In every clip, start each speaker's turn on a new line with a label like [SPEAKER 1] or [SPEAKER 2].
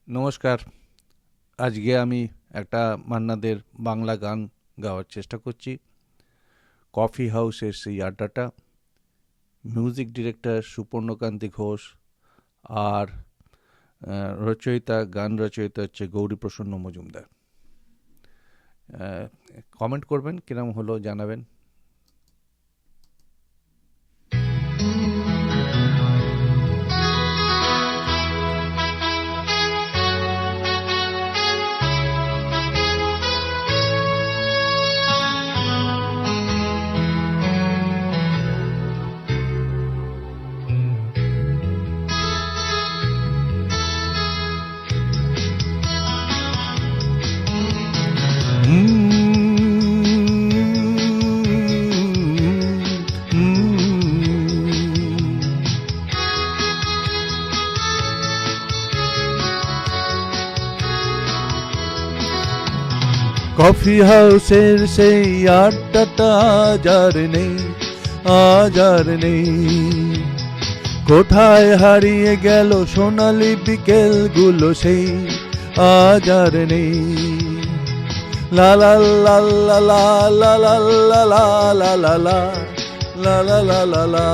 [SPEAKER 1] নমস্কার। আজকে আমি একটা মান্নাদের বাংলা গান গাওয়ার চেষ্টা করছি। কফি হাউসের সেই আড্ডাটা। মিউজিক ডিরেক্টর সুপর্ণকান্তি ঘোষ, আর গান রচয়িতা হচ্ছে গৌরীপ্রসন্ন মজুমদার। কমেন্ট করবেন, কিরম হলো জানাবেন। কফি হাউসের সেই আড্ডাটা আজ আর নেই। কোথায় হারিয়ে গেল সোনালি বিকেলগুলো সেই আজ আর নেই। লা লা লা লা লা লা লা লা লা লা লা লা লা লা লা লা লা।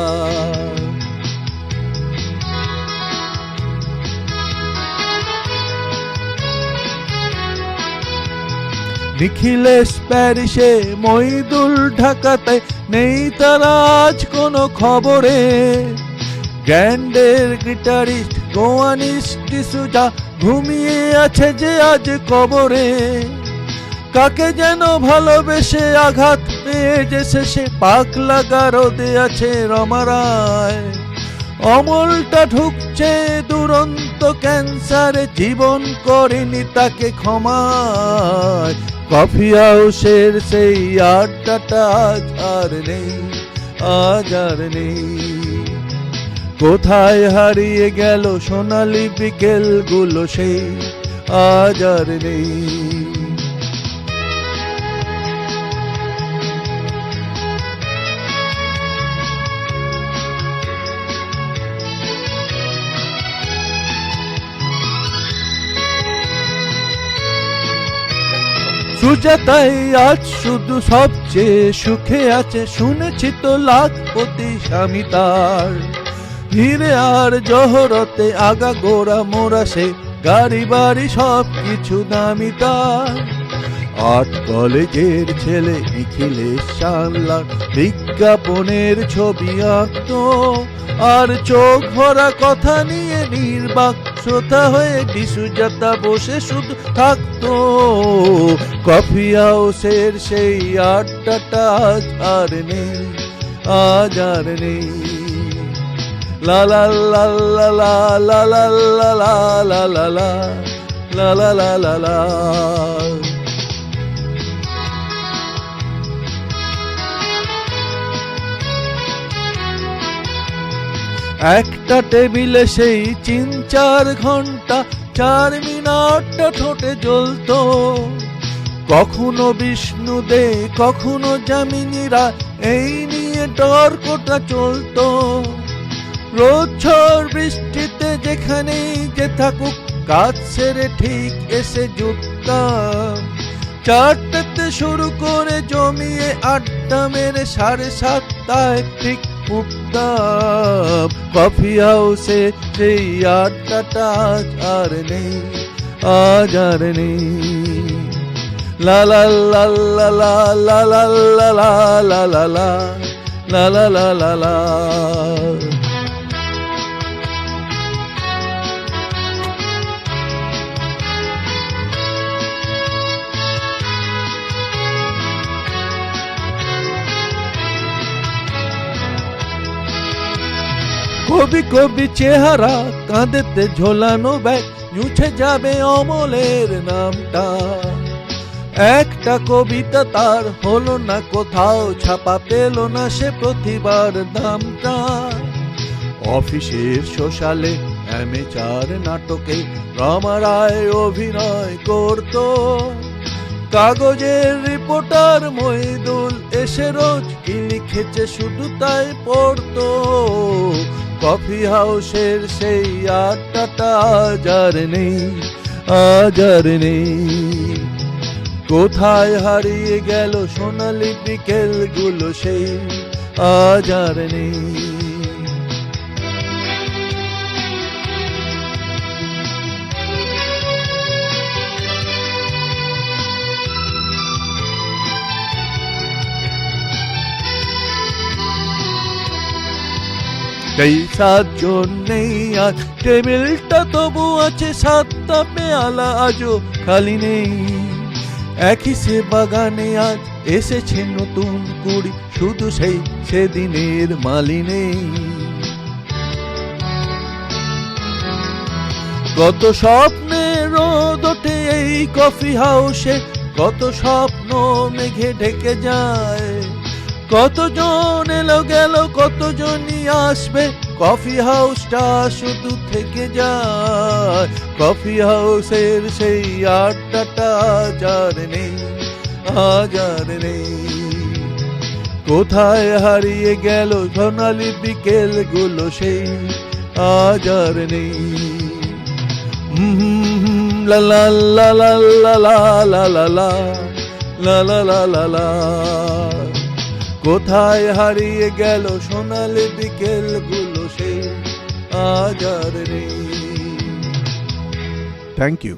[SPEAKER 1] নিখিলেশ প্যারিসে, মইদুল ঢাকাতে, নেই তারা আজ কোনো খবরে। গ্যান্ডের গিটারিস্ট গোয়ানিস ডিসুজা ঘুমিয়ে আছে যে আজ কবরে। কাকে যেন ভালোবেসে আঘাত পেয়ে যে শেষে পাগলা গারদে আছে রমারায়। অমলটা ঢুকছে দুরন্ত ক্যান্সারে, জীবন করেনি তাকে ক্ষমায়। কফি হাউসের সেই আড্ডাটা আজ আর নেই। কোথায় হারিয়ে গেল সোনালি বিকেলগুলো সেই আজ আর নেই। সুজাতাই আজ শুধু সবচেয়ে সুখে আছে, শুনেছি তো লাখপতি স্বামী তার। হিরে আর জহরতে আগা গোড়া মোরা সে, গাড়ি বাড়ি সব কিছু দামি তার। আর্ট কলেজের ছেলে নিখিলেশ সানলার বিজ্ঞাপনের ছবি আঁকতো, আর চোখ ভরা কথা নিয়ে নির্বাক শ্রোতা হয়ে ডিসুজাতা বসে শুধু থাকতো। কফি হাউসের সেই আড্ডাটা আজ আর নেই। লা লা লা লা লা লা লা লা লা লা লা লা লা লা লা লা। একটা টেবিলে সেই 3-4 ঘন্টা 4 মিনিটটা ঠোঁটে জ্বলতো। কখনো বিষ্ণু দে, কখনো যামিনীরা, এই নিয়ে তর্কটা চলতো। রোদ ঝড় বৃষ্টিতে যেখানেই যে থাকুক, কাজ সেরে ঠিক এসে জুটতাম। 4টাতে শুরু করে জমিয়ে আড্ডা মেরে 7:30টায় ঠিক উঠতাম। কফি হাউসে সেই আড্ডাটা আজ আর নেই। লা লা লা লা লা লা লা লা লা লা লা লা লা লা লা লা। কবি কবি চেহারা, কাঁধেতে ঝোলানো ব্যাগ, মুছে যাবে অমলের নামটা। একটা কবিতা তার হলো না কোথাও ছাপা, পেল না সে প্রতিবার দামটা। অফিসের সোশ্যালে অ্যামেচার নাটকে রমা রায় অভিনয় করতো। কাগজের রিপোর্টার মইদুল এসে রোজ কি লিখেছে শুধু তাই পড়তো। কফি হাউসের সেই আড্ডাটা আজ আর নেই। আজ আর নেই। কোথায় হারিয়ে গেল সোনালি বিকেলগুলো সেই আজ আর নেই। कई सातজন নেই আজ, টেবিলটা তবু আছে, সাতটা পেয়ালা আজও খালি নেই। একই সে বাগানে আজ এসেছে নতুন কুড়ি, শুধু সেই সেদিনের মালি নেই। কত স্বপ্নে রোদ ওঠে এই কফি হাউসে, কত স্বপ্ন মেঘে ঢেকে যায়। কতজন এলো গেল, কতজনই আসবে, কফি হাউসটা শুধু থেকে যায়। কফি হাউসের সেই আড্ডাটা আজ আর নেই, আজ আর নেই। কোথায় হারিয়ে গেল সোনালি বিকেলগুলো সেই আজ আর নেই। লা লা লা লা লা লা লা লা লা লা লা লা লা। কোথায় হারিয়ে গেল সোনালি বিকেলগুলো সেই আজ আর নেই। Thank you.